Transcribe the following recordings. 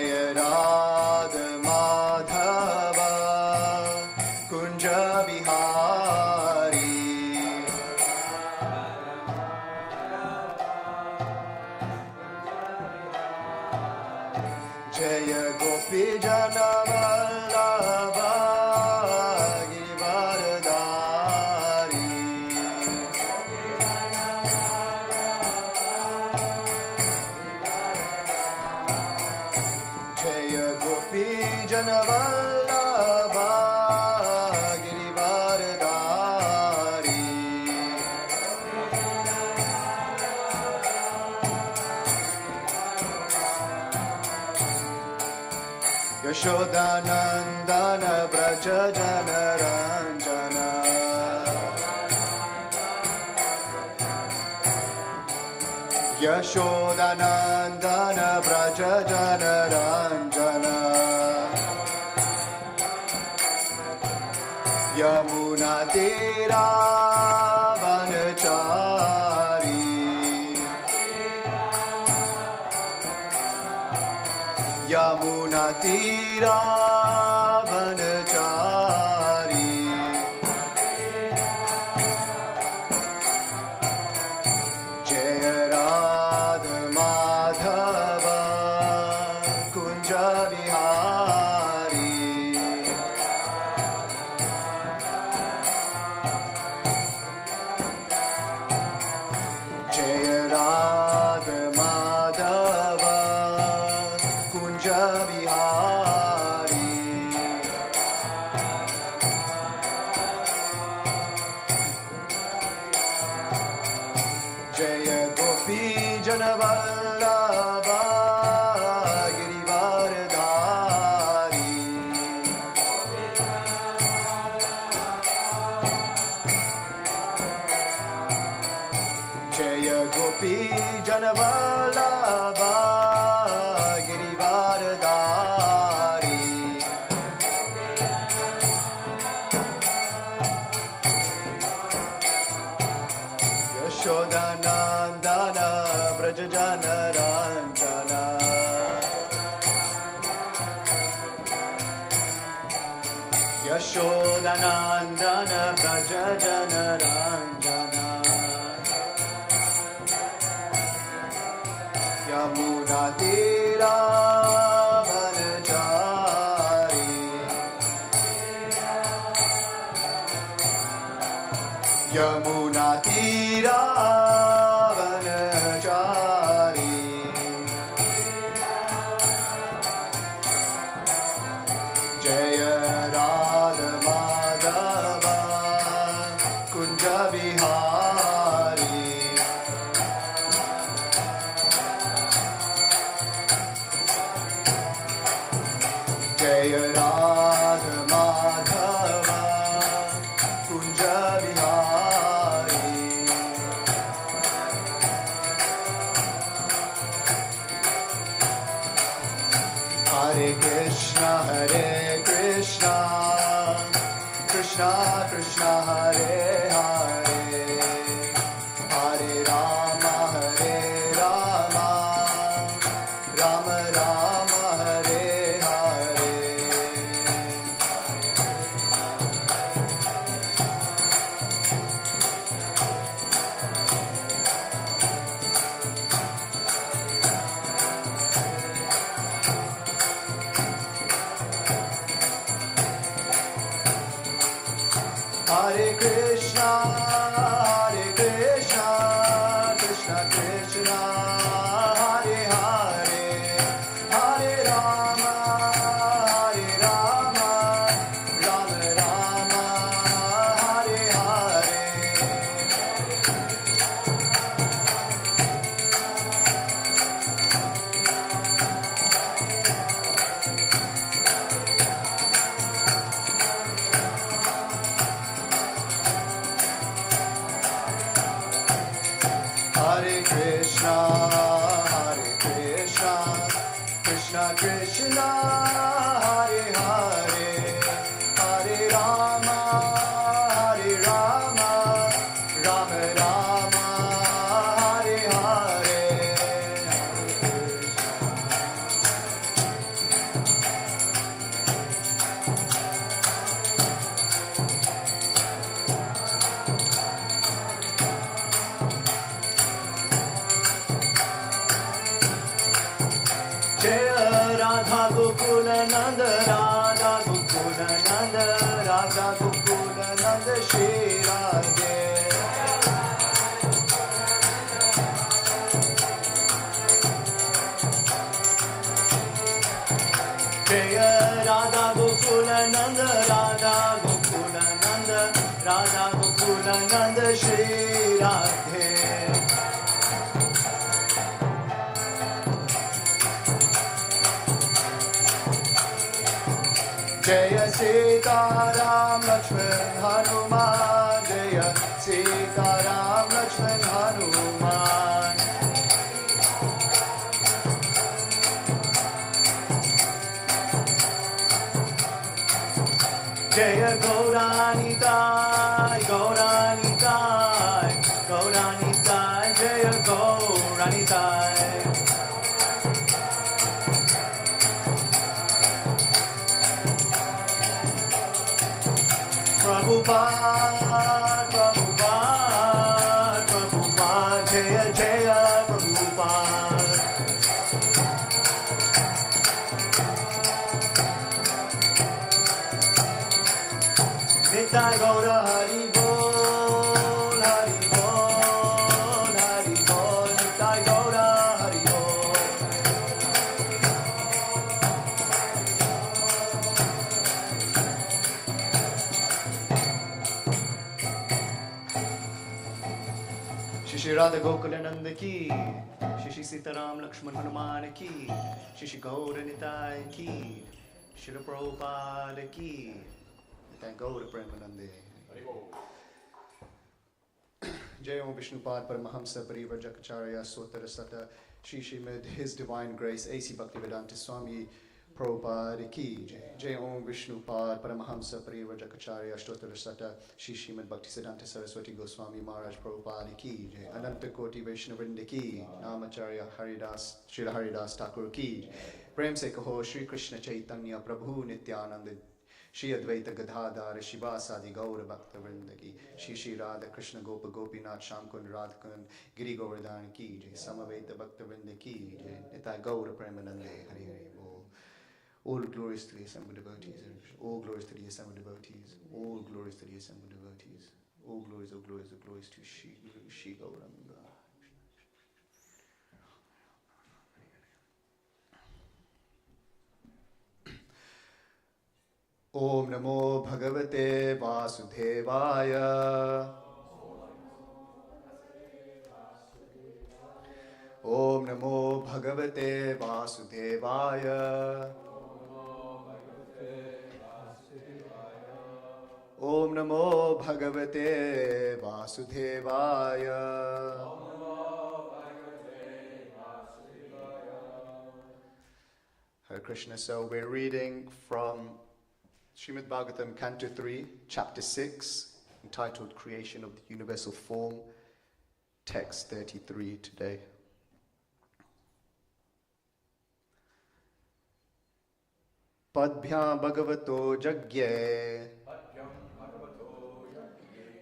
Jaya Radha Madhava Kunja Bihari Jaya Gopi Jana Vallabha Girivardhari Jaya Gopi Jana Vallabha Girivardhari Yashodanandana Braja Jana Ranjana Yashodanandana Braja Jana Ranjana Yamuna Tira Vanachari Yamuna Tira Vanachari Jaya Radha Madhava Kunja Bihari Jaya Radha Madhava Kunja Bihari Jaya Gopi Jana Vallabha Girivardhari Jaya Gopi Jana Vallabha Girivardhari Yashodanandana Braja Jana Ranjana Yashodanandana Braja Jana Ranjana Yamuna Tira Vanachari Yamuna Tira Vanachari Jaya Radha Madhava Kunja Bihari Jaya Radha Madhava Kunja Bihari Hare Krishna Krishna Krishna Hare Hare Hare Rama Rama Rama Hare Hare Hare Krishna Krishna Krishna Hare Hare Hare Rama Rama Rama Hare Hare Hare Krishna Krishna Krishna Hare Hare Hare Rama Rama Rama Hare Hare Radha Gokula Nanda, Radha Gokula Nanda, Radha Gokula Nanda, Shri Radhe. Jaya Radha Gokula Nanda, Radha Gokula Nanda, Radha Gokula Nanda, Shri Radhe. Jaya Sita Ram Lakshman Hanuman, Jaya Sita Ram Lakshman Hanuman. Jaya Gauranitai, Gauranitai, Gauranitai, Jaya Gauranitai. Prabhupada, Prabhupada, Prabhupada, Jaya Jaya Prabhupada. Nitai Gaura Hari Bol, Hari Bol, Hari Bol, Nitai Gaura Hari Bol. Shri Radha Gokulananda ki, Shri Sitaram Lakshman Hanuman ki, Shri Gaura Nitai ki, Shri Prabhupada ki. Thank God, Premanande. Jai Om Vishnupad Paramahamsa Parivrajacharya Sotara Sata Shri Srimad His Divine Grace A.C. Bhaktivedanta Swami Prabhupada ki. Jai Om Vishnupad Paramahamsa Parivrajacharya Sotara Sata Shri Srimad Bhaktisiddhanta Saraswati Goswami Maharaj Prabhupada ki. Ananta Koti Vaishnavrinda ki. Namacharya Haridas Srila Haridas Thakur ki. Prem se kaho Shri Krishna Chaitanya Prabhu Nityananda Shri Advaita Gadadhar Shivasadi Gaura Bhaktavrinda ki. Shri Shri Radha Krishna Gopa Gopinath Shamkund Radhakund Giri Govardhan ki. Samaveta Bhaktavrinda ki. Nitai Gaura Premanande Hari Hari Bol. All glories to the assembled devotees. All glories to the assembled devotees. All glories to the assembled devotees. All glories, all glories, all glories to Shri Gauranga. Om Namo Bhagavate Vasudevaya. Om Namo Bhagavate Vasudevaya. Om Namo Bhagavate Vasudevaya. Hare Krishna. So we're reading from Srimad Bhagavatam, Canto 3, Chapter 6, entitled Creation of the Universal Form, Text 33 today. Padbhyam Bhagavato Jagye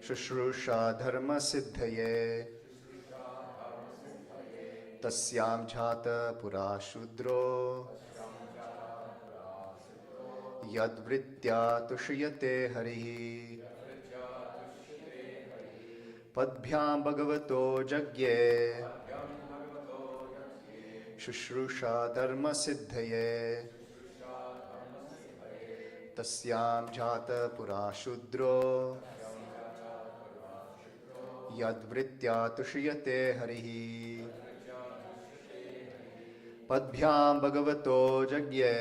Shushrusha Dharma Siddhaye Tasyam Jhata Pura Shudro Yadvritya Tushiyate Harihi Padbhyam Bhagavato Jagye Shushrusha Dharma Siddhaye Tasyam Jhata Pura Shudro Yadvritya Tushiyate Harihi Padbhyam Bhagavato Jagye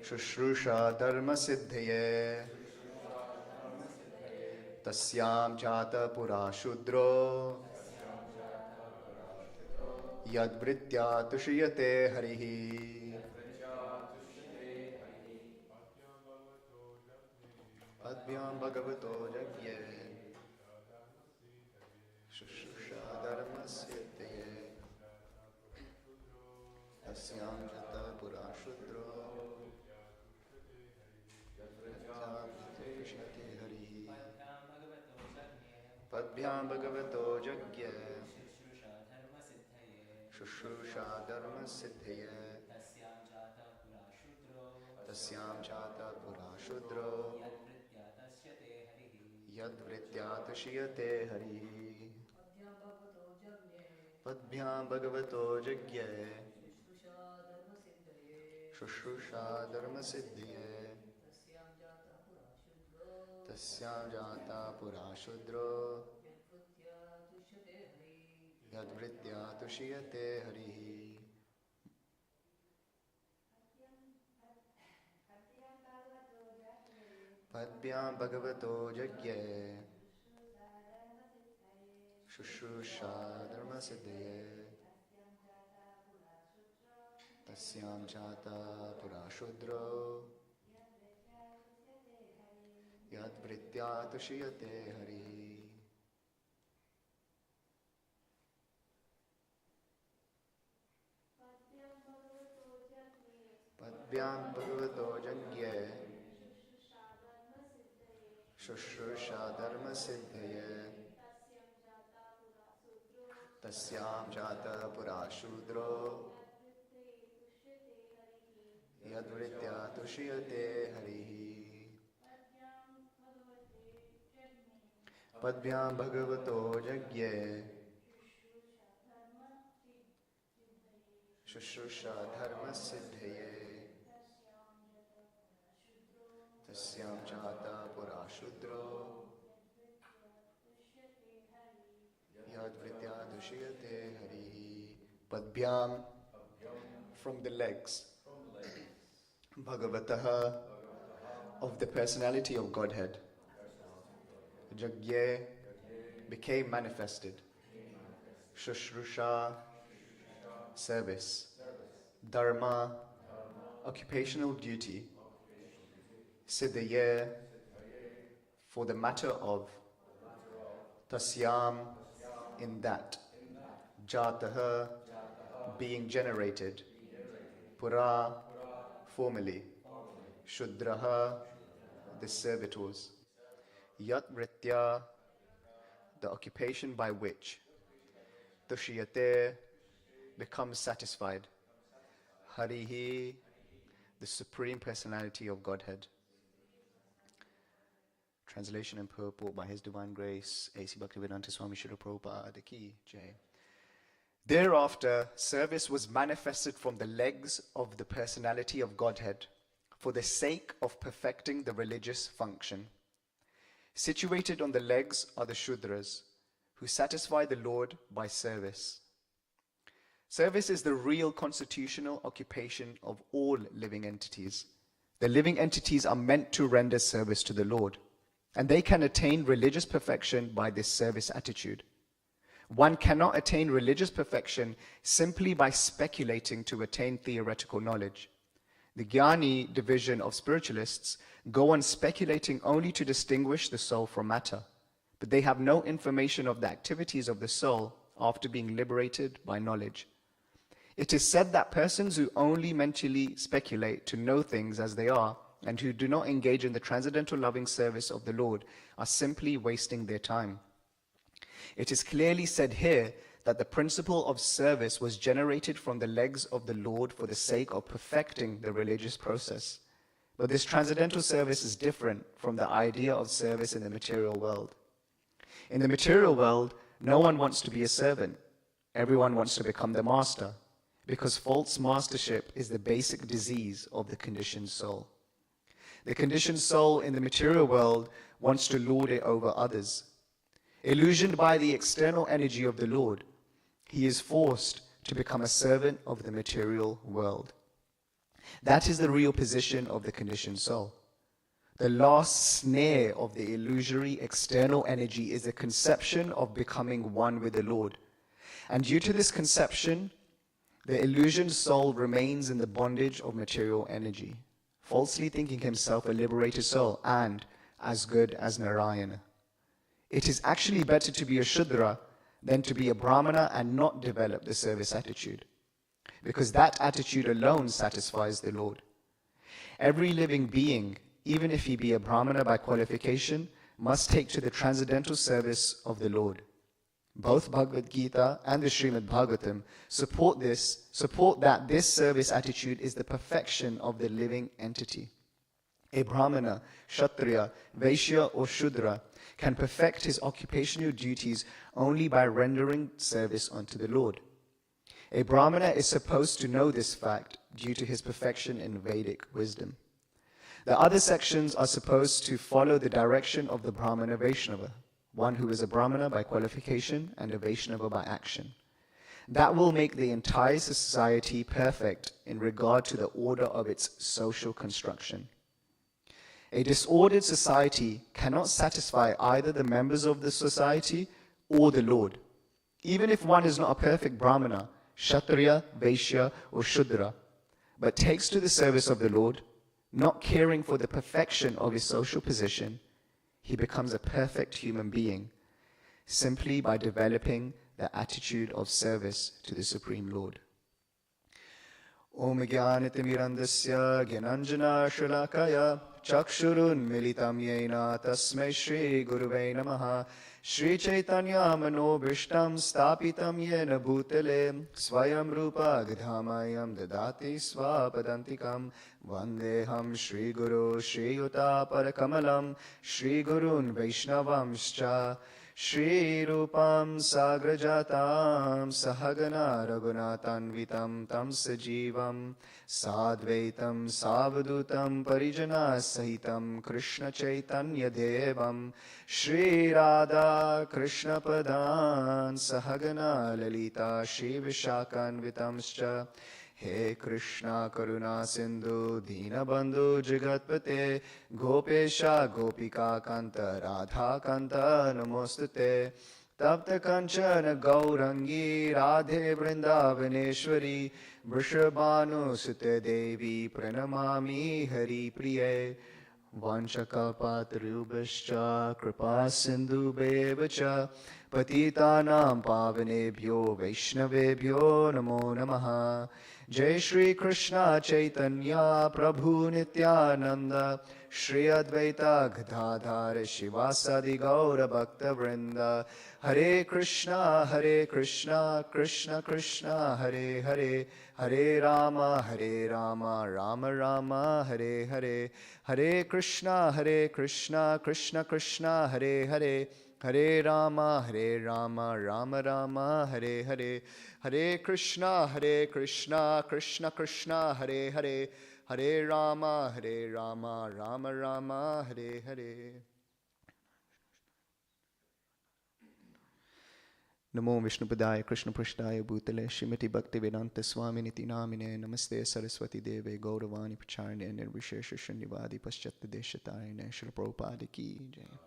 Shushrusha Dharma Siddhaye Tasyam Jhata Pura Shudro Yadvritya Tushiyate Harihi Padbhyam Bhagavato Jagye Shushrusha Dharma Siddhaye Tasyam Jhata Pura Shudro Padbhyam Bhagavato Jagye Shushrusha Dharma Siddhaye tasyam jata pura shudra yadvritya tushiyate harihi padbhyam bhagavato jagye shushruषा dharma siddhye tasyam jata pura shudra yadvritya tushiyate harihi padbhyam bhagavato jagye shushruषा dharma siddhye tasyam jata pura shudra yadvritya tushiyate harihi padbhyam bhagavato jagye shushruषा dharma siddhye tasyam jata pura shudra yadvritya tushiyate harihi padbhyam bhagavato jagye shushruषा dharma siddhye tasyam jata pura shudra yadvritya tushiyate harihi. Padbhyam, from the legs, Bhagavataha, of the personality of Godhead. Jagye, became manifested. Shushruषा, service. Dharma, occupational duty. Siddhye, for the matter of. Tasyam, in that. Jataha, being generated. Pura, formerly. Shudraha, the servitors. Yat vritya, the occupation by which. Tushiyate, becomes satisfied. Harihi, the Supreme Personality of Godhead. Translation and purport by His Divine Grace, A.C. Bhaktivedanta Swami Srila Prabhupada Ki Jai. Thereafter, service was manifested from the legs of the personality of Godhead for the sake of perfecting the religious function. Situated on the legs are the Shudras, who satisfy the Lord by service. Service is the real constitutional occupation of all living entities. The living entities are meant to render service to the Lord, and they can attain religious perfection by this service attitude. One cannot attain religious perfection simply by speculating to attain theoretical knowledge. The Jnani division of spiritualists go on speculating only to distinguish the soul from matter, but they have no information of the activities of the soul after being liberated by knowledge. It is said that persons who only mentally speculate to know things as they are and who do not engage in the transcendental loving service of the Lord are simply wasting their time. It is clearly said here that the principle of service was generated from the legs of the Lord for the sake of perfecting the religious process. But this transcendental service is different from the idea of service in the material world. In the material world, no one wants to be a servant. Everyone wants to become the master, because false mastership is the basic disease of the conditioned soul. The conditioned soul in the material world wants to lord it over others. Illusioned by the external energy of the Lord, he is forced to become a servant of the material world. That is the real position of the conditioned soul. The last snare of the illusory external energy is the conception of becoming one with the Lord. And due to this conception, the illusioned soul remains in the bondage of material energy, falsely thinking himself a liberated soul and as good as Narayana. It is actually better to be a Shudra than to be a Brahmana and not develop the service attitude, because that attitude alone satisfies the Lord. Every living being, even if he be a Brahmana by qualification, must take to the transcendental service of the Lord. Both Bhagavad Gita and the Srimad Bhagavatam support that this service attitude is the perfection of the living entity. A Brahmana, Kshatriya, Vaishya or Shudra can perfect his occupational duties only by rendering service unto the Lord. A Brahmana is supposed to know this fact due to his perfection in Vedic wisdom. The other sections are supposed to follow the direction of the Brahmana Vaishnava, one who is a Brahmana by qualification and a Vaishnava by action. That will make the entire society perfect in regard to the order of its social construction. A disordered society cannot satisfy either the members of the society or the Lord. Even if one is not a perfect Brahmana, Kshatriya, Vaishya or Shudra, but takes to the service of the Lord, not caring for the perfection of his social position, he becomes a perfect human being simply by developing the attitude of service to the Supreme Lord. Om Jnanatimirandasya Gyananjana Shalakaya Chakshurun Militam Yena Tasmai Shri Guruve Namaha Shri Chaitanya Manobhishtam Stapitam Yena Bhutale Swayam Rupa Gadhamayam Dadati Swapadantikam Vandeham Shri Guru Shri Yuta Parakamalam Shri Gurun Vaishnavamscha Shri Rupam Sagrajatam Sahagana Raghunatanvitam Tam Sajivam Sadvaitam Savadutam Parijana Sahitam Krishna Chaitanya Devam Shri Radha Krishna Padan Sahagana Lalita Shri Vishakanvitamscha He Krishna Karuna Sindhu Dinabandhu Jagatpate Gopesha Gopika Kanta Radha Kanta Namostute Tapta Kanchana Gaurangi Radhe Vrindavaneshwari Vrishabhanu Sute Devi Pranamami Hari Priye Vanchakalpatarubhascha Kripa Sindhu Bevacha Patitanam Pavanebhyo Vaishnavebhyo Namo Namaha Jai Shri Krishna Chaitanya Prabhu Nityananda Shri Advaita Gadadhar Shivasadi Gaura Bhakta Vrinda Hare Krishna Krishna Krishna Hare Hare Hare Rama Rama Rama Hare Hare Hare Krishna Krishna Krishna Hare Hare Hare Rama Rama Rama Hare Hare Hare Krishna Krishna Krishna Hare Hare Hare Rama Rama Rama Hare Hare Namo Vishnupadaya Krishna Prashtaya Bhutale Shrimati Bhaktivedanta Swaminiti Namine Namaste Saraswati Deve Gauravani Pacharne Nirvishesha Shrivadi Paschatta Deshatayane Srila Prabhupada Ki Jai.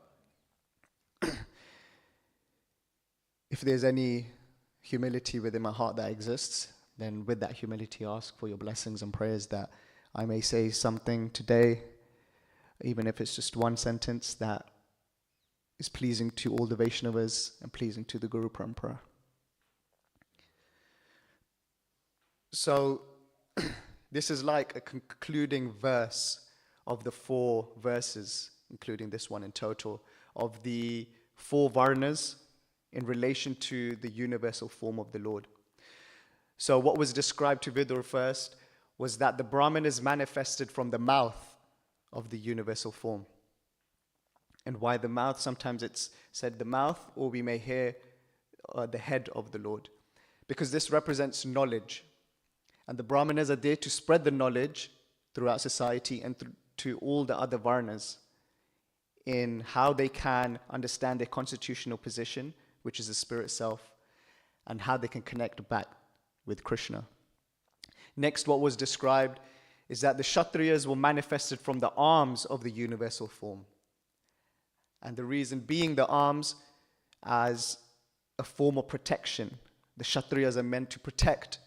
If there's any humility within my heart that exists, then with that humility ask for your blessings and prayers that I may say something today, even if it's just one sentence that is pleasing to all the Vaishnavas and pleasing to the Guru Parampara. So, this is like a concluding verse of the 4 verses, including this one in total, of the 4 Varnas in relation to the universal form of the Lord. So what was described to Vidur first was that the Brahman is manifested from the mouth of the universal form. And why the mouth? Sometimes it's said the mouth, or we may hear the head of the Lord. Because this represents knowledge. And the Brahmanas are there to spread the knowledge throughout society and to all the other Varnas in how they can understand their constitutional position, which is the spirit self, and how they can connect back with Krishna. Next, what was described is that the Kshatriyas were manifested from the arms of the universal form. And the reason being the arms as a form of protection. The Kshatriyas are meant to protect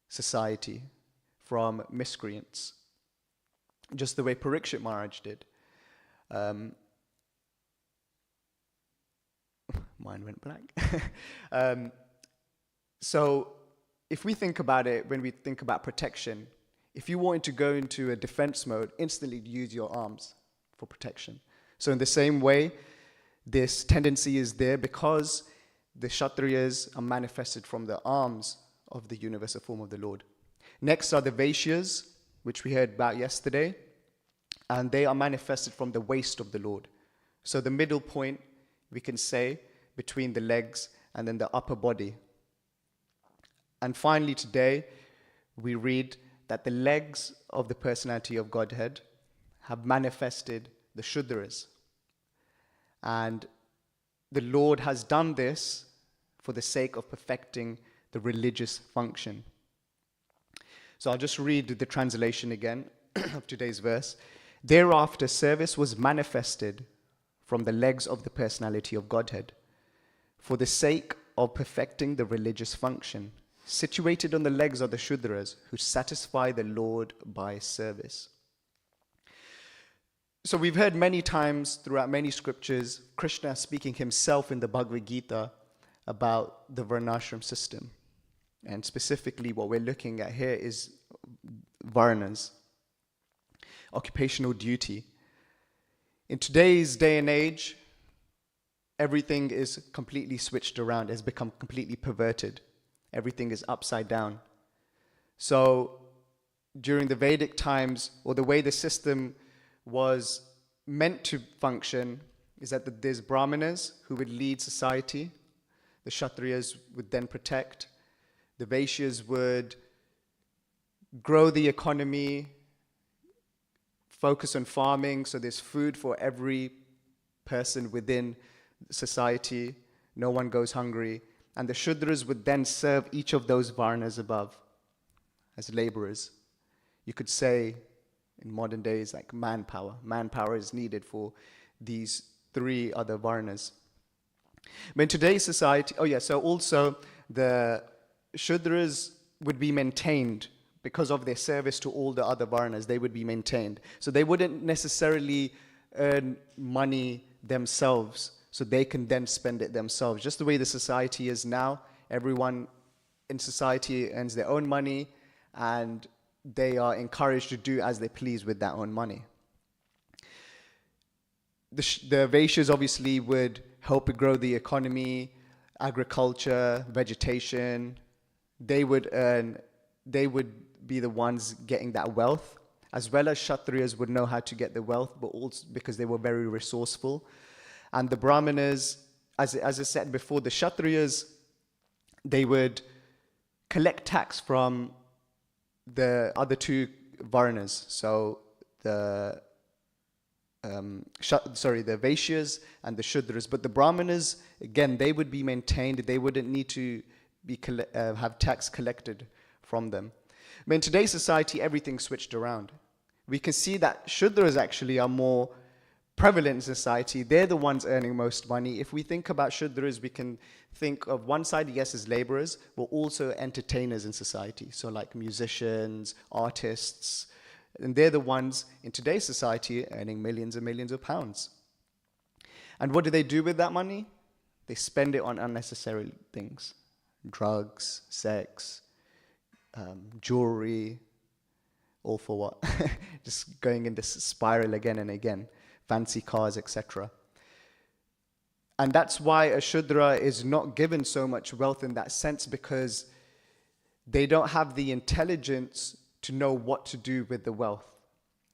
society from miscreants, just the way Parikshit Maharaj did. Mine went blank. So if we think about it, when we think about protection, if you wanted to go into a defense mode, instantly use your arms for protection. So in the same way, this tendency is there because the Kshatriyas are manifested from the arms of the universal form of the Lord. Next are the Vaishyas, which we heard about yesterday, and they are manifested from the waist of the Lord. So the middle point, we can say, between the legs and then the upper body. And finally today, we read that the legs of the personality of Godhead have manifested the Shudras. And the Lord has done this for the sake of perfecting the religious function. So I'll just read the translation again of today's verse. Thereafter, service was manifested from the legs of the personality of Godhead for the sake of perfecting the religious function. Situated on the legs are the Shudras who satisfy the Lord by service. So we've heard many times throughout many scriptures, Krishna speaking himself in the Bhagavad Gita about the Varnashram system. And specifically what we're looking at here is Varnas, occupational duty. In today's day and age, everything is completely switched around, has become completely perverted. Everything is upside down. So during the Vedic times, or the way the system was meant to function, is that there's Brahmanas who would lead society, the Kshatriyas would then protect, the Vaishyas would grow the economy, focus on farming, so there's food for every person within society, no one goes hungry, and the Shudras would then serve each of those Varnas above as laborers. You could say in modern days like manpower. Manpower is needed for these three other Varnas. But in today's society, so also the Shudras would be maintained because of their service to all the other Varnas. They would be maintained. So they wouldn't necessarily earn money themselves, so they can then spend it themselves. Just the way the society is now, everyone in society earns their own money and they are encouraged to do as they please with that own money. The Vaishyas obviously would help grow the economy, agriculture, vegetation. They would be the ones getting that wealth, as well as Kshatriyas would know how to get the wealth, but also because they were very resourceful. And the Brahmanas, as I said before, the Kshatriyas, they would collect tax from the other two Varnas. So the Vaishyas and the Shudras. But the Brahmanas, again, they would be maintained. They wouldn't need to be have tax collected from them. But in today's society, everything's switched around. We can see that Shudras actually are more prevalent in society. They're the ones earning most money. If we think about Shudras, we can think of one side, yes, as laborers, but also entertainers in society. So like musicians, artists, and they're the ones in today's society earning millions and millions of pounds. And what do they do with that money? They spend it on unnecessary things. Drugs, sex, jewelry, all for what? Just going in this spiral again and again. Fancy cars, etc. And that's why a Shudra is not given so much wealth in that sense, because they don't have the intelligence to know what to do with the wealth.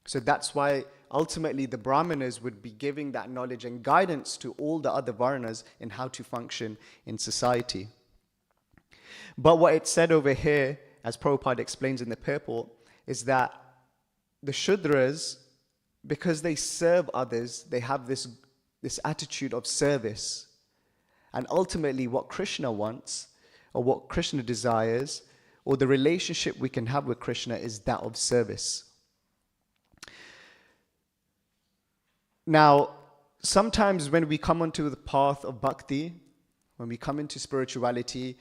So that's why ultimately the Brahmanas would be giving that knowledge and guidance to all the other Varnas in how to function in society. But what it said over here, as Prabhupada explains in the purport, is that the Shudras, because they serve others, they have this attitude of service. And ultimately what Krishna wants, or what Krishna desires, or the relationship we can have with Krishna is that of service. Now, sometimes when we come onto the path of bhakti, when we come into spirituality,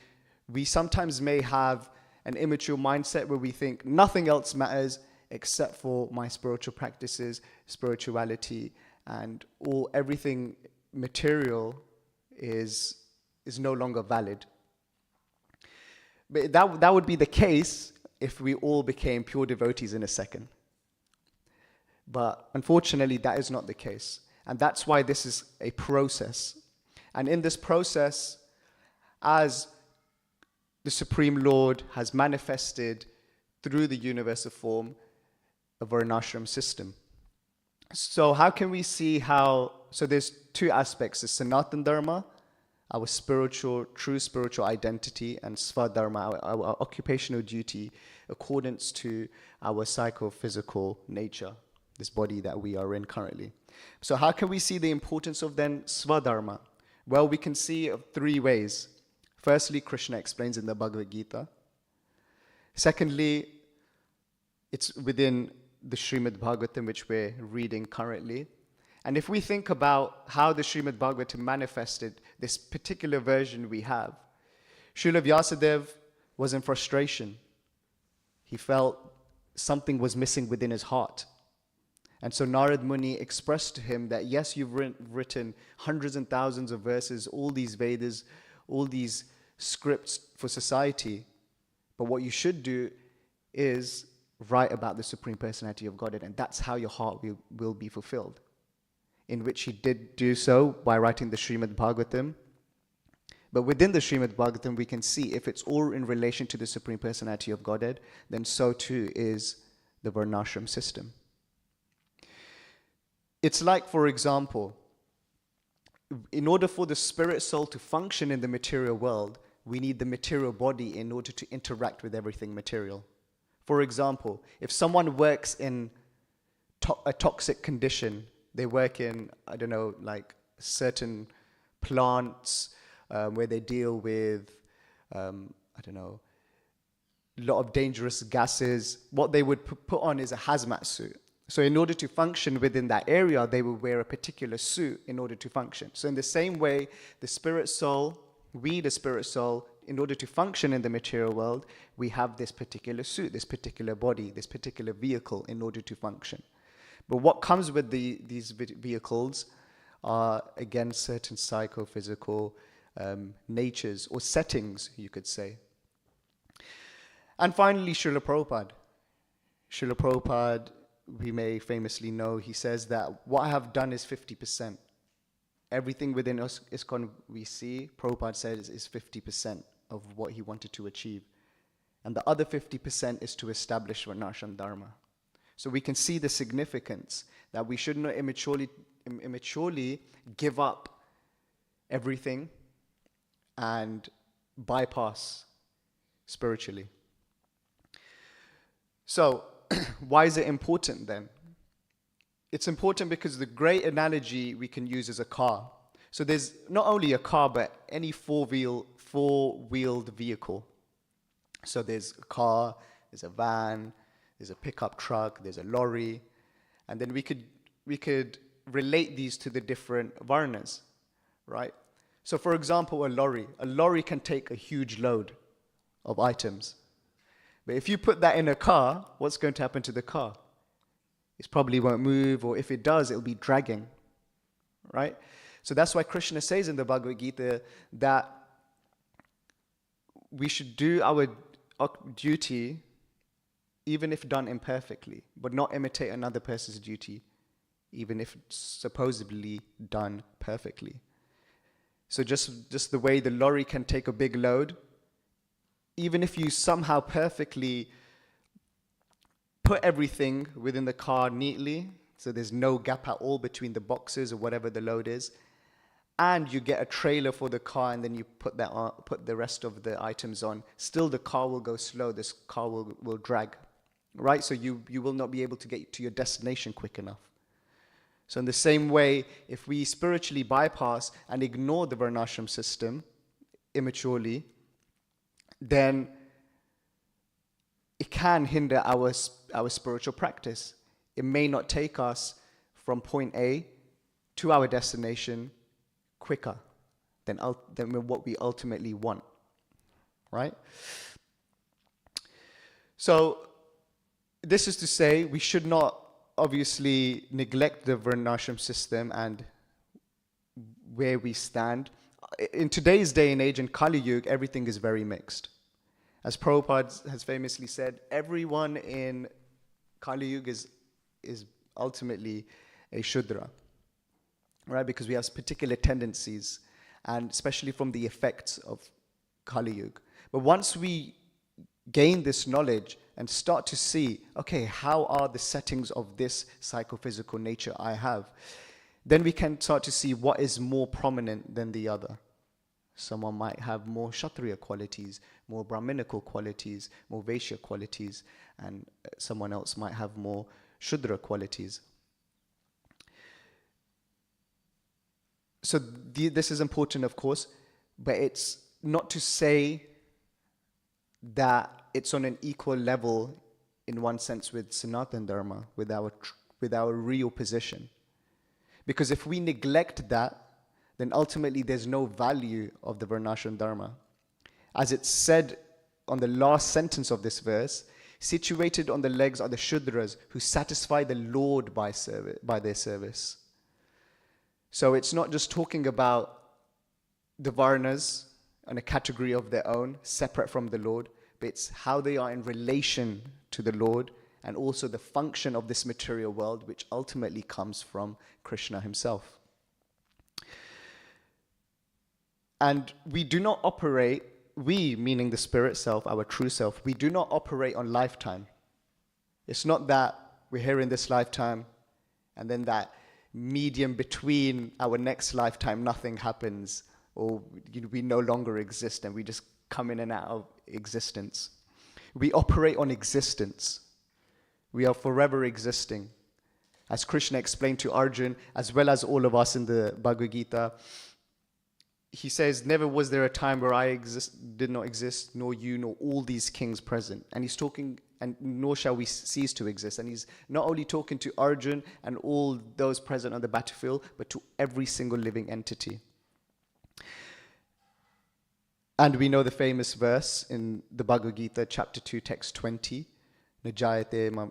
we sometimes may have an immature mindset where we think nothing else matters except for my spiritual practices, spirituality, and everything material is no longer valid. But that would be the case if we all became pure devotees in a second. But unfortunately, that is not the case. And that's why this is a process. And in this process, as the Supreme Lord has manifested through the universal form of Varnashram system. So how can we see how, so there's two aspects, the Sanatan Dharma, our true spiritual identity, and Svadharma, our occupational duty, accordance to our psychophysical nature, this body that we are in currently. So how can we see the importance of then Svadharma? Well, we can see of three ways. Firstly, Krishna explains in the Bhagavad Gita. Secondly, it's within the Srimad Bhagavatam, which we're reading currently. And if we think about how the Srimad Bhagavatam manifested this particular version we have, Srila Vyasadeva was in frustration. He felt something was missing within his heart. And so Narad Muni expressed to him that, yes, you've written hundreds and thousands of verses, all these Vedas, all these scripts for society, but what you should do is write about the Supreme Personality of Godhead, and that's how your heart will be fulfilled. In which he did do so by writing the Srimad Bhagavatam. But within the Srimad Bhagavatam, we can see if it's all in relation to the Supreme Personality of Godhead, then so too is the Varnashram system. It's like, for example, in order for the spirit soul to function in the material world, we need the material body in order to interact with everything material. For example, if someone works in a toxic condition, they work in, I don't know, like certain plants where they deal with, I don't know, a lot of dangerous gases, what they would put on is a hazmat suit. So in order to function within that area, they will wear a particular suit in order to function. So in the same way, the spirit soul, the spirit soul, in order to function in the material world, we have this particular suit, this particular body, this particular vehicle in order to function. But what comes with these vehicles are, again, certain psychophysical natures or settings, you could say. And finally, Srila Prabhupada. Srila Prabhupada, we may famously know, he says that what I have done is 50%. Everything within us, ISKCON, we see, Prabhupada says, is 50% of what he wanted to achieve. And the other 50% is to establish Varnashram Dharma. So we can see the significance that we should not immaturely give up everything and bypass spiritually. So, why is it important then? It's important because the great analogy we can use is a car. So there's not only a car, but any four-wheeled vehicle. So there's a car, there's a van, there's a pickup truck, there's a lorry, and then we could relate these to the different varnas, right? So for example, a lorry can take a huge load of items. But if you put that in a car, what's going to happen to the car? It probably won't move, or if it does, it'll be dragging, right? So that's why Krishna says in the Bhagavad Gita that we should do our duty even if done imperfectly, but not imitate another person's duty, even if supposedly done perfectly. So just the way the lorry can take a big load, even if you somehow perfectly put everything within the car neatly, so there's no gap at all between the boxes or whatever the load is, and you get a trailer for the car and then you put the rest of the items on, still the car will go slow, this car will drag, right? So you will not be able to get to your destination quick enough. So in the same way, if we spiritually bypass and ignore the Varnashram system immaturely, then it can hinder our spiritual practice. It may not take us from point A to our destination quicker than what we ultimately want, right? So this is to say we should not obviously neglect the Varnashram system and where we stand. In today's day and age, in Kali Yuga, everything is very mixed. As Prabhupada has famously said, everyone in Kali Yuga is ultimately a Shudra, right? Because we have particular tendencies, and especially from the effects of Kali Yuga. But once we gain this knowledge and start to see, okay, how are the settings of this psychophysical nature I have, then we can start to see what is more prominent than the other. Someone might have more Kshatriya qualities, more Brahminical qualities, more Vaishya qualities, and someone else might have more Shudra qualities. So this is important, of course, but it's not to say that it's on an equal level in one sense with Sanatana Dharma, with our real position. Because if we neglect that, then ultimately there's no value of the Varnashram Dharma. As it's said on the last sentence of this verse, situated on the legs are the Shudras who satisfy the Lord by their service. So it's not just talking about the Varnas and a category of their own, separate from the Lord, but it's how they are in relation to the Lord and also the function of this material world, which ultimately comes from Krishna himself. And we do not operate, we, meaning the spirit self, our true self, we do not operate on lifetime. It's not that we're here in this lifetime and then that medium between our next lifetime, nothing happens, or we no longer exist and we just come in and out of existence. We operate on existence. We are forever existing. As Krishna explained to Arjuna, as well as all of us in the Bhagavad Gita, he says, never was there a time where I did not exist, nor you, nor all these kings present. And he's talking, and nor shall we cease to exist. And he's not only talking to Arjuna and all those present on the battlefield, but to every single living entity. And we know the famous verse in the Bhagavad Gita, chapter 2, text 20, Najayate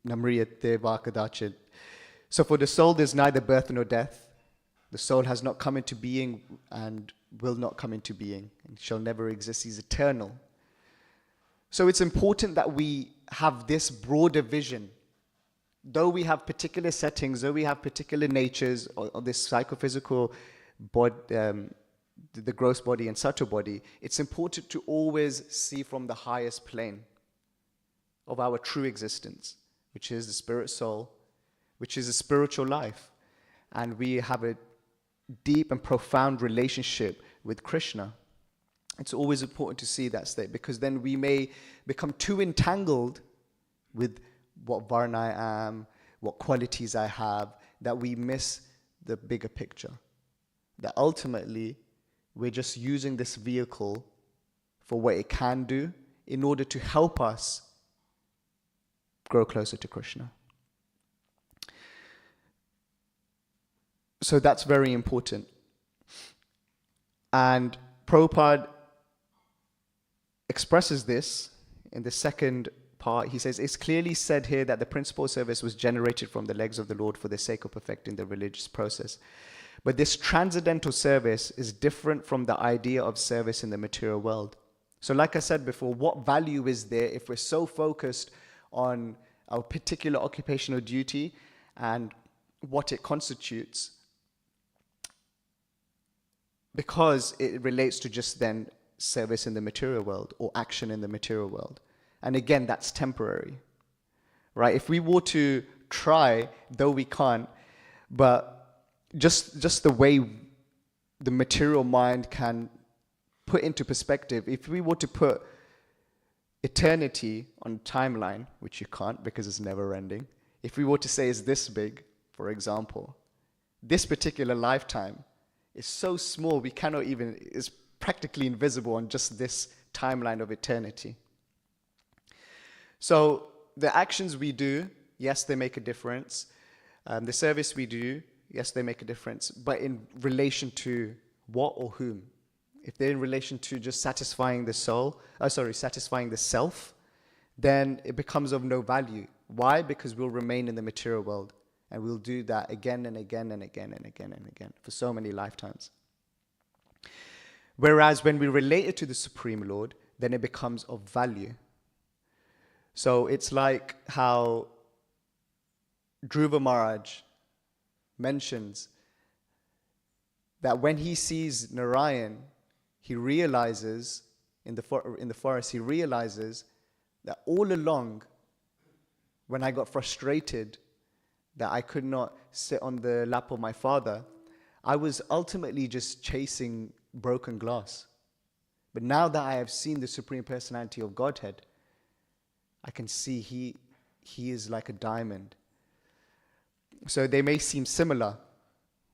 namriyate vakadachit. So for the soul, there's neither birth nor death. The soul has not come into being and will not come into being and shall never exist. He's eternal. So it's important that we have this broader vision. Though we have particular settings, though we have particular natures of this psychophysical body, the gross body and subtle body, it's important to always see from the highest plane of our true existence, which is the spirit soul, which is a spiritual life. And we have a deep and profound relationship with Krishna. It's always important to see that state, because then we may become too entangled with what Varna I am, what qualities I have, that we miss the bigger picture. That ultimately, we're just using this vehicle for what it can do in order to help us grow closer to Krishna. So that's very important. And Prabhupada expresses this in the second part. He says, it's clearly said here that the principal service was generated from the legs of the Lord for the sake of perfecting the religious process. But this transcendental service is different from the idea of service in the material world. So like I said before, what value is there if we're so focused on our particular occupational duty and what it constitutes, because it relates to just then service in the material world or action in the material world. And again, that's temporary, right? If we were to try, though we can't, but just the way the material mind can put into perspective, if we were to put eternity on timeline, which you can't because it's never ending, if we were to say it's this big, for example, this particular lifetime is so small we cannot even, it's practically invisible on just this timeline of eternity. So the actions we do, yes, they make a difference. The service we do, yes, they make a difference. But in relation to what or whom? If they're in relation to just satisfying the satisfying the self, then it becomes of no value. Why? Because we'll remain in the material world. And we'll do that again and again and again and again and again for so many lifetimes. Whereas when we relate it to the Supreme Lord, then it becomes of value. So it's like how Dhruva Maharaj mentions that when he sees Narayan, he realizes, in the forest, he realizes that all along, when I got frustrated that I could not sit on the lap of my father, I was ultimately just chasing broken glass. But now that I have seen the Supreme Personality of Godhead, I can see he is like a diamond. So they may seem similar,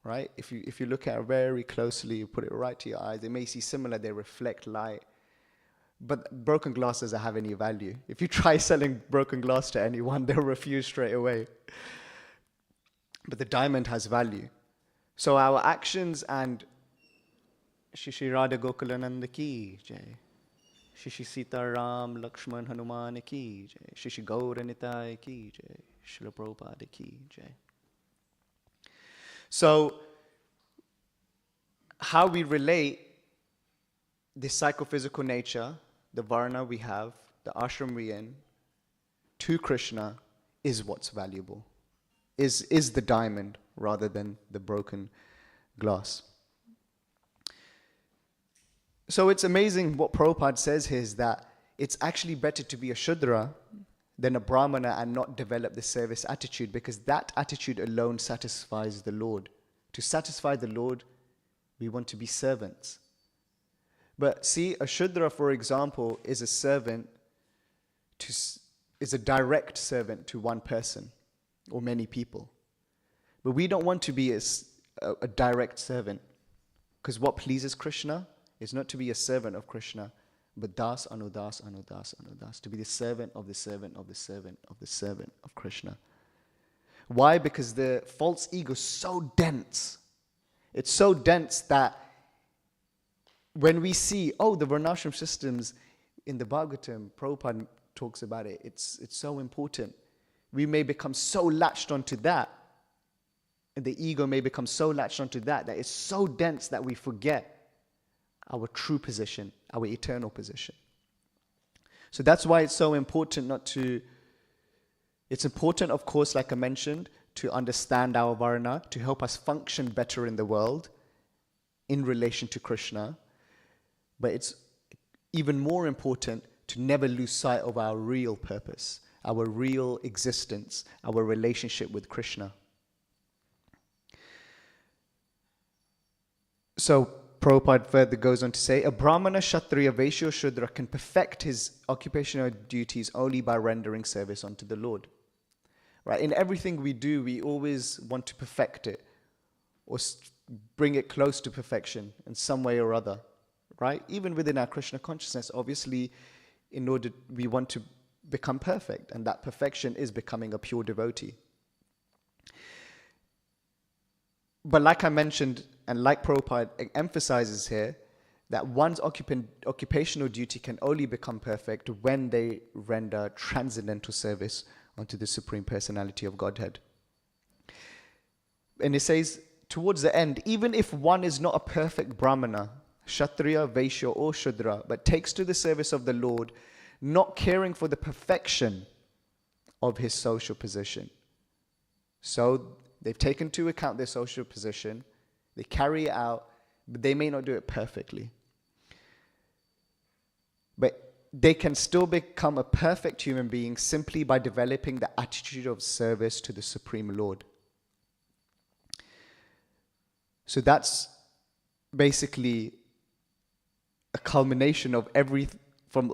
right? If you look at it very closely, you put it right to your eyes, they may seem similar, they reflect light. But broken glass doesn't have any value. If you try selling broken glass to anyone, they'll refuse straight away. But the diamond has value. So our actions and Shishi Radha Gokulananda ki jai, Shishi Sita Ram Lakshman Hanuman ki jai, Shishi Gaura Nitai ki jai, Srila Prabhupada ki jai. So how we relate the psychophysical nature, the varna we have, the ashram we're in, to Krishna is what's valuable, is the diamond rather than the broken glass. So it's amazing what Prabhupada says here is that it's actually better to be a Shudra than a Brahmana and not develop the service attitude, because that attitude alone satisfies the Lord. To satisfy the Lord, we want to be servants. But see, a Shudra, for example, is a servant, is a direct servant to one person or many people. But we don't want to be a direct servant, because what pleases Krishna is not to be a servant of Krishna, but das, anudas, anudas, anudas, to be the servant of the servant of the servant of the servant of Krishna. Why? Because the false ego is so dense. It's so dense that when we see, the Varnashram systems in the Bhagavatam, Prabhupada talks about it, it's so important. We may become so latched onto that, and the ego may become so latched onto that it's so dense that we forget our true position, our eternal position. So that's why it's so important it's important, of course, like I mentioned, to understand our varna, to help us function better in the world in relation to Krishna. But it's even more important to never lose sight of our real purpose, our real existence, our relationship with Krishna. So Prabhupada further goes on to say, a Brahmana, Kshatriya, Vaishya, Shudra can perfect his occupational duties only by rendering service unto the Lord. Right? In everything we do, we always want to perfect it or bring it close to perfection in some way or other. Right? Even within our Krishna consciousness, obviously, we want to become perfect, and that perfection is becoming a pure devotee. But like I mentioned, and like Prabhupada emphasizes here, that one's occupational duty can only become perfect when they render transcendental service unto the Supreme Personality of Godhead. And it says, towards the end, even if one is not a perfect Brahmana, Kshatriya, Vaishya, or Shudra, but takes to the service of the Lord, not caring for the perfection of his social position. So they've taken into account their social position, they carry it out, but they may not do it perfectly. But they can still become a perfect human being simply by developing the attitude of service to the Supreme Lord. So that's basically a culmination of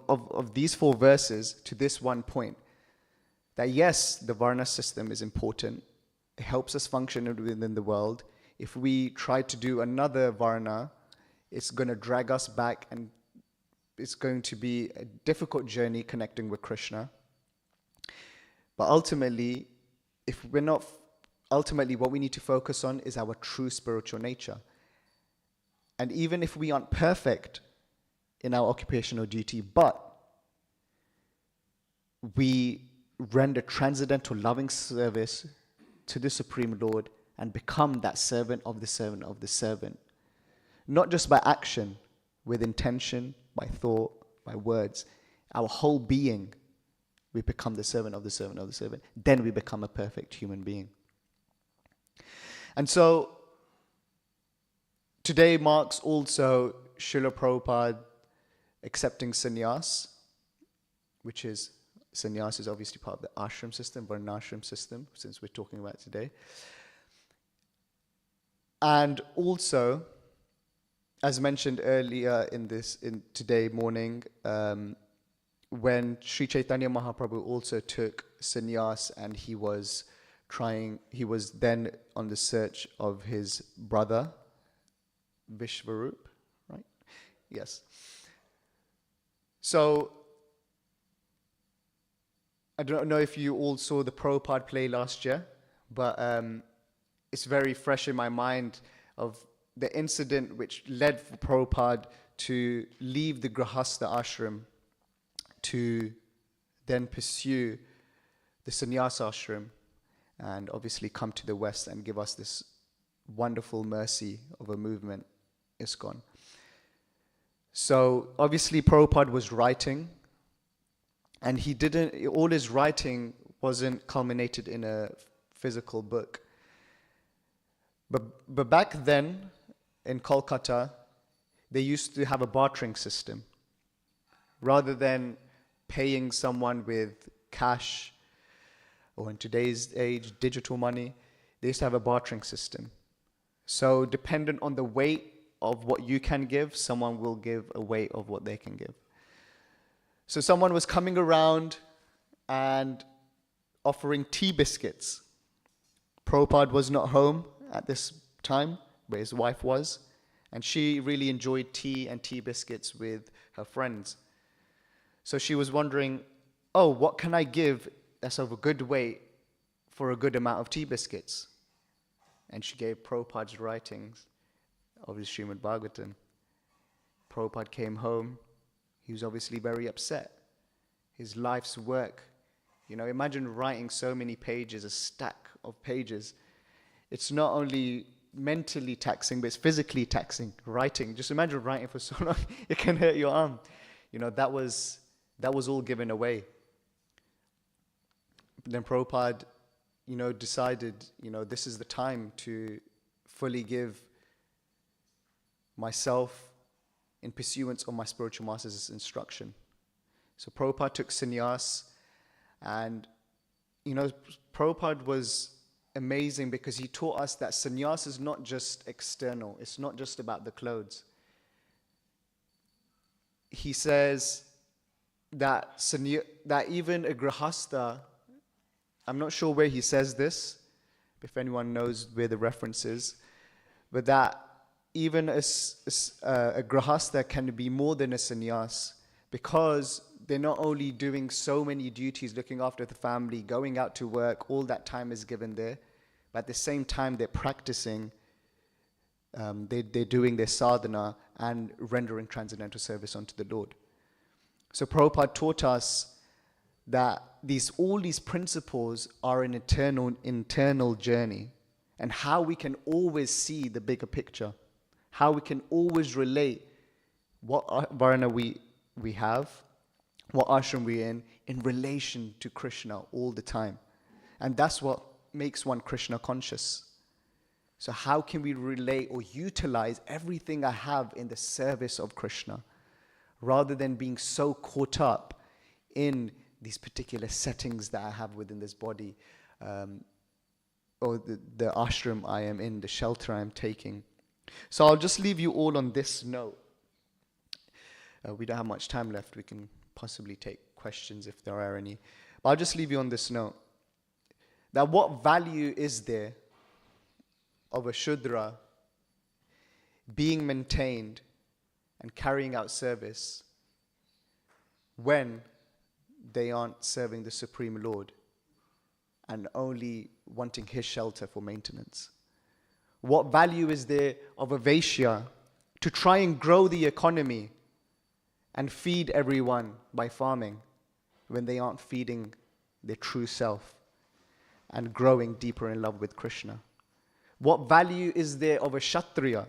of these 4 verses to this one point. That yes, the Varna system is important. It helps us function within the world. If we try to do another Varna, it's going to drag us back, and it's going to be a difficult journey connecting with Krishna. But ultimately, what we need to focus on is our true spiritual nature. And even if we aren't perfect in our occupational duty, but we render transcendental loving service to the Supreme Lord and become that servant of the servant of the servant. Not just by action, with intention, by thought, by words. Our whole being, we become the servant of the servant of the servant. Then we become a perfect human being. And so, today marks also Srila Prabhupada accepting sannyas, which is, sannyas is obviously part of the ashram system, varnashram system, since we're talking about it today. And also, as mentioned earlier in today morning, when Sri Chaitanya Mahaprabhu also took sannyas, and he was then on the search of his brother, Vishvarup, right? Yes. So, I don't know if you all saw the Prabhupada play last year, but it's very fresh in my mind of the incident which led for Prabhupada to leave the Grahastha ashram to then pursue the sannyasa ashram and obviously come to the West and give us this wonderful mercy of a movement, ISKCON. So obviously Prabhupada was writing, and all his writing wasn't culminated in a physical book. But back then, in Kolkata, they used to have a bartering system. Rather than paying someone with cash, or in today's age, digital money, they used to have a bartering system. So dependent on the weight of what you can give, someone will give a weight of what they can give. So someone was coming around and offering tea biscuits. Prabhupada was not home at this time, where his wife was, and she really enjoyed tea and tea biscuits with her friends. So she was wondering, oh, what can I give that's of a good weight for a good amount of tea biscuits? And she gave Prabhupada's writings of his Srimad Bhagavatam. Prabhupada came home. He was obviously very upset. His life's work, imagine writing so many pages, a stack of pages. It's not only mentally taxing, but it's physically taxing. Writing, just imagine writing for so long, it can hurt your arm. That was all given away. Then Prabhupada, decided, this is the time to fully give myself in pursuance of my spiritual master's instruction. So Prabhupada took sannyas, and, Prabhupada was amazing because he taught us that sannyas is not just external. It's not just about the clothes. He says that even a grahastha, I'm not sure where he says this, if anyone knows where the reference is, but that even a grahastha can be more than a sannyas, because they're not only doing so many duties, looking after the family, going out to work, all that time is given there, but at the same time they're practicing, they're doing their sadhana and rendering transcendental service unto the Lord. So Prabhupada taught us that all these principles are an internal journey, and how we can always see the bigger picture, how we can always relate what varna we have, what ashram we're in relation to Krishna all the time. And that's what makes one Krishna conscious. So how can we relate or utilize everything I have in the service of Krishna, rather than being so caught up in these particular settings that I have within this body, or the ashram I am in, the shelter I'm taking. So I'll just leave you all on this note. We don't have much time left. We can possibly take questions if there are any. But I'll just leave you on this note. That what value is there of a Shudra being maintained and carrying out service when they aren't serving the Supreme Lord and only wanting His shelter for maintenance? What value is there of a Vaishya to try and grow the economy and feed everyone by farming when they aren't feeding their true self and growing deeper in love with Krishna? What value is there of a Kshatriya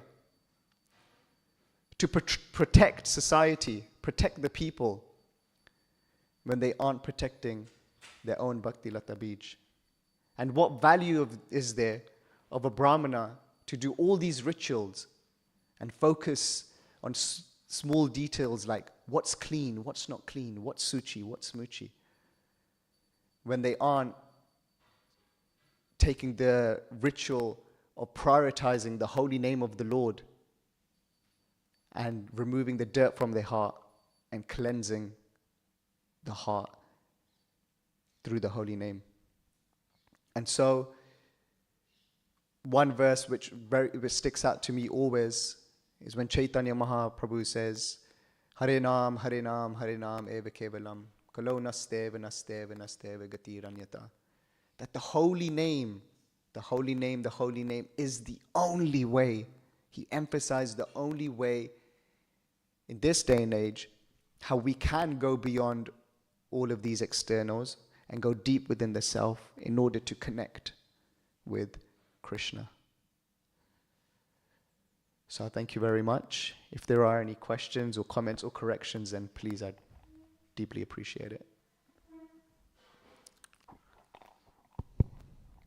to protect society, protect the people, when they aren't protecting their own Bhakti Lata Bij? And what value is there of a Brahmana to do all these rituals and focus on small details like what's clean, what's not clean, what's suchi, what's smuchi, when they aren't taking the ritual of prioritizing the holy name of the Lord and removing the dirt from their heart and cleansing the heart through the holy name. And so, one verse which sticks out to me always is when Chaitanya Mahaprabhu says, Hare Nam, Hare Nam, Hare Nam, Eva Kevalam, Kalo Nasteva, Nasteva, Nasteva, Gati Ranyata. That the holy name is the only way. He emphasized the only way in this day and age how we can go beyond all of these externals and go deep within the self in order to connect with Krishna. So thank you very much. If there are any questions or comments or corrections, then please, I'd deeply appreciate it.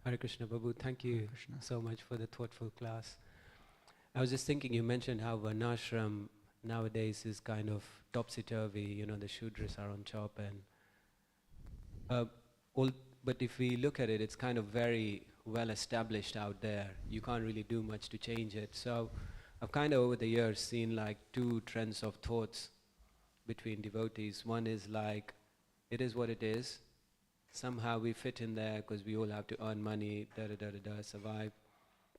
Hare Krishna, Babu. Thank you so much for the thoughtful class. I was just thinking, you mentioned how Varnashram nowadays is kind of topsy-turvy, the Shudras are on top, and but if we look at it, it's kind of very well established out there. You can't really do much to change it. So I've kind of over the years seen like two trends of thoughts between devotees. One is like, it is what it is. Somehow we fit in there because we all have to earn money, survive.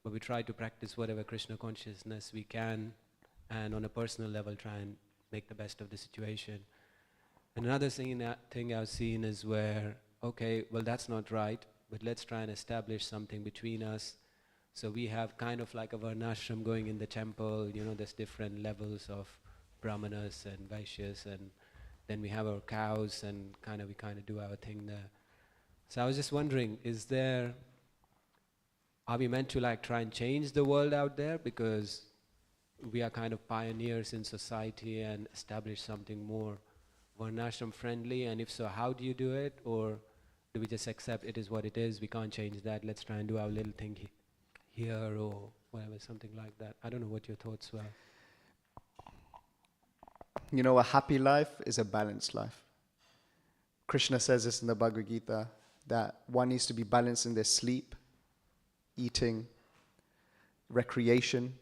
But we try to practice whatever Krishna consciousness we can, and on a personal level try and make the best of the situation. And another thing I've seen is where, okay, well that's not right, but let's try and establish something between us. So we have kind of like a varnashram going in the temple, there's different levels of brahmanas and vaishyas, and then we have our cows, and we kind of do our thing there. So I was just wondering, are we meant to like try and change the world out there because we are kind of pioneers in society and establish something more varnashram friendly? And if so, how do you do it? Or do we just accept it is what it is, we can't change that, let's try and do our little thing here or whatever, something like that? I don't know what your thoughts were. A happy life is a balanced life. Krishna says this in the Bhagavad Gita, that one needs to be balanced in their sleep, eating, recreation.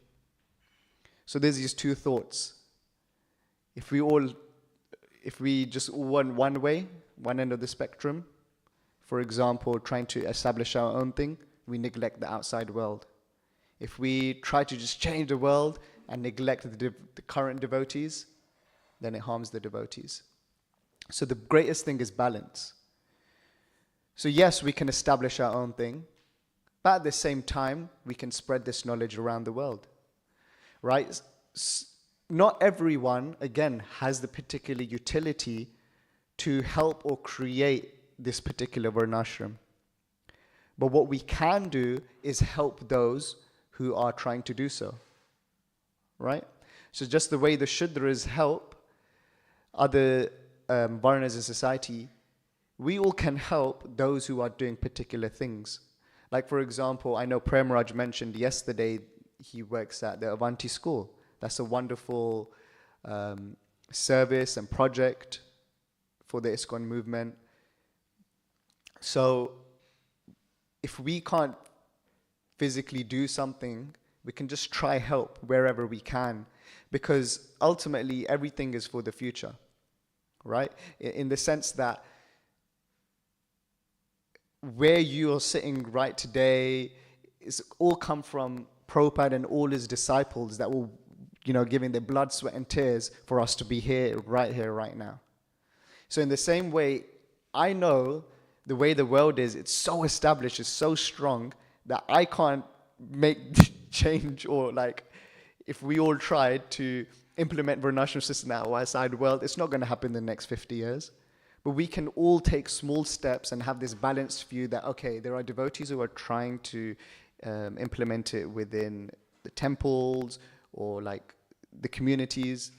So there's these two thoughts. If we just went one way, one end of the spectrum, for example, trying to establish our own thing, we neglect the outside world. If we try to just change the world and neglect the current devotees, then it harms the devotees. So the greatest thing is balance. So yes, we can establish our own thing, but at the same time, we can spread this knowledge around the world, right? Not everyone, again, has the particular utility to help or create this particular varnashram. But what we can do is help those who are trying to do so, right? So just the way the Shudras help other varnas in society, we all can help those who are doing particular things. Like, for example, I know Premraj mentioned yesterday he works at the Avanti school. That's a wonderful service and project for the ISKCON movement. So if we can't physically do something, we can just try help wherever we can, because ultimately everything is for the future, right? In the sense that where you are sitting right today is all come from Prabhupada and all his disciples that were, giving their blood, sweat, and tears for us to be here, right now. So in the same way, I know the way the world is, it's so established, it's so strong that I can't make change, or like, if we all tried to implement Varnashram system in our outside world, it's not going to happen in the next 50 years. But we can all take small steps and have this balanced view that, okay, there are devotees who are trying to implement it within the temples or like the communities.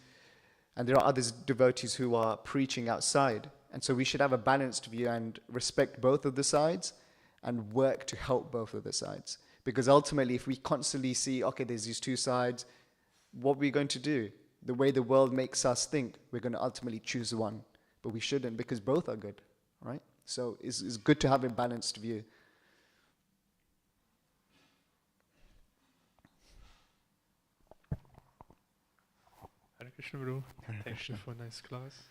And there are other devotees who are preaching outside. And so we should have a balanced view and respect both of the sides and work to help both of the sides. Because ultimately, if we constantly see, okay, there's these two sides, what are we going to do? the way the world makes us think, we're going to ultimately choose one. But we shouldn't, because both are good, right? So it's good to have a balanced view. Hare Krishna, Guru. Thank you for a nice class.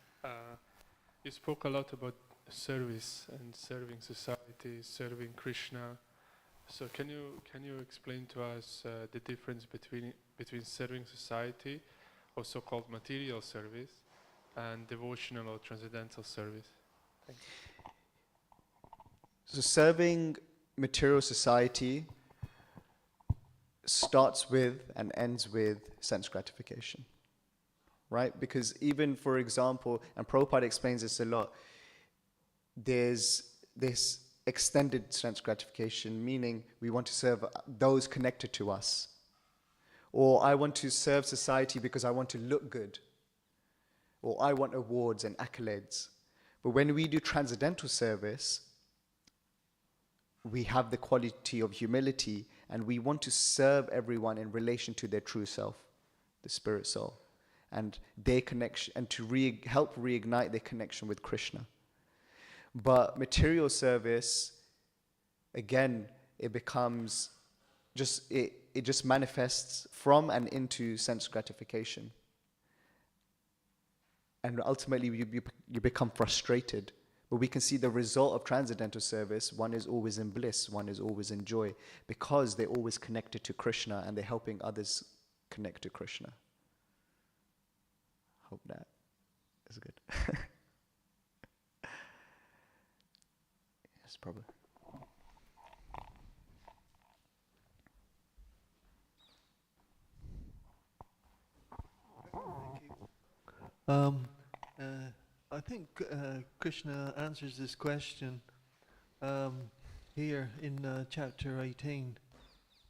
You spoke a lot about service and serving society, serving Krishna. So can you explain to us the difference between serving society, or so-called material service, and devotional or transcendental service? Thank you. So serving material society starts with and ends with sense gratification, right? Because even, for example, and Prabhupada explains this a lot, there's this extended sense gratification, meaning we want to serve those connected to us. Or I want to serve society because I want to look good. Or I want awards and accolades. But when we do transcendental service, we have the quality of humility, and we want to serve everyone in relation to their true self, the spirit soul, and their connection, and to help reignite their connection with Krishna. But material service, again, it becomes just, it just manifests from and into sense gratification. And ultimately you become frustrated. But we can see the result of transcendental service. One is always in bliss, one is always in joy, because they're always connected to Krishna and they're helping others connect to Krishna. Hope that is good. Yes, probably. I think Krishna answers this question here in chapter 18.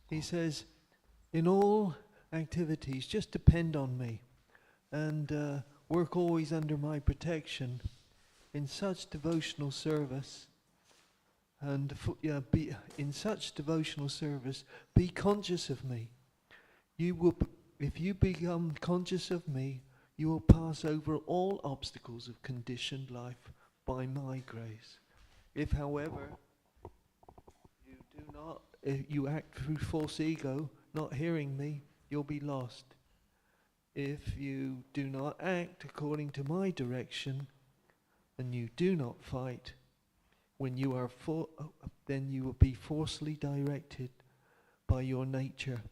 He says, in all activities, just depend on me and work always under my protection in such devotional service. And be in such devotional service, be conscious of me. You will, if you become conscious of me, you will pass over all obstacles of conditioned life by my grace. If, however, you do not, if you act through false ego, not hearing me, you'll be lost. If you do not act according to my direction, and you do not fight, when you are then you will be forcefully directed by your nature.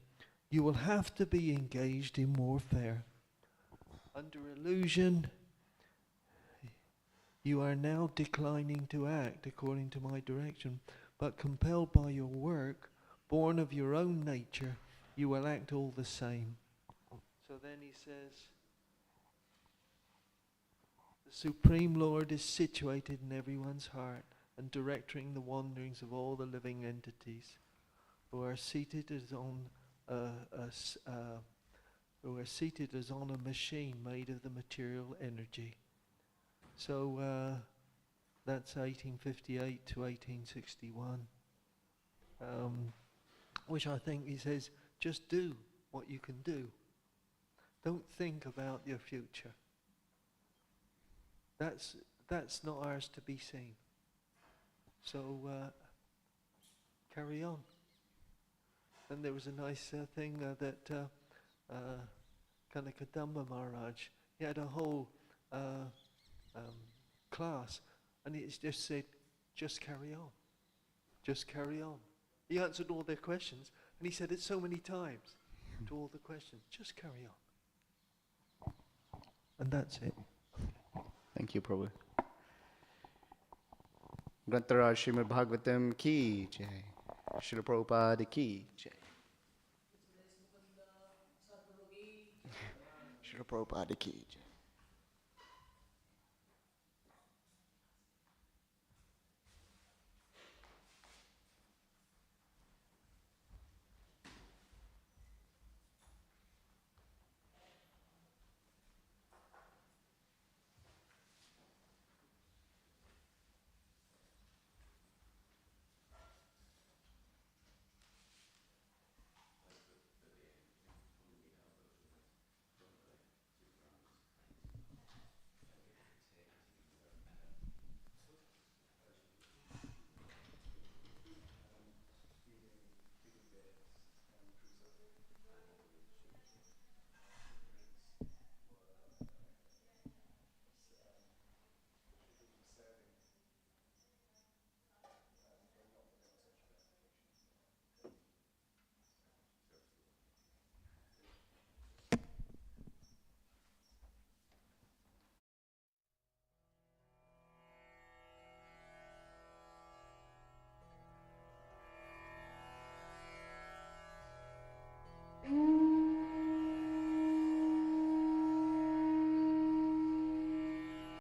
You will have to be engaged in warfare. Under illusion, you are now declining to act according to my direction, but compelled by your work, born of your own nature, you will act all the same. So then he says, the Supreme Lord is situated in everyone's heart and directing the wanderings of all the living entities who are seated as on a machine made of the material energy. So that's 1858 to 1861, which I think he says, just do what you can do. Don't think about your future. That's not ours to be seen. So carry on. And there was a nice thing that Kanakadamba Maharaj, he had a whole class, and it just said, just carry on. Just carry on. He answered all their questions, and he said it so many times to all the questions, just carry on. And that's it. Thank you, Prabhu. Grantaraj Srimad Bhagavatam ki jai. Srila Prabhupada ki jai. Srila Prabhupada ki jai.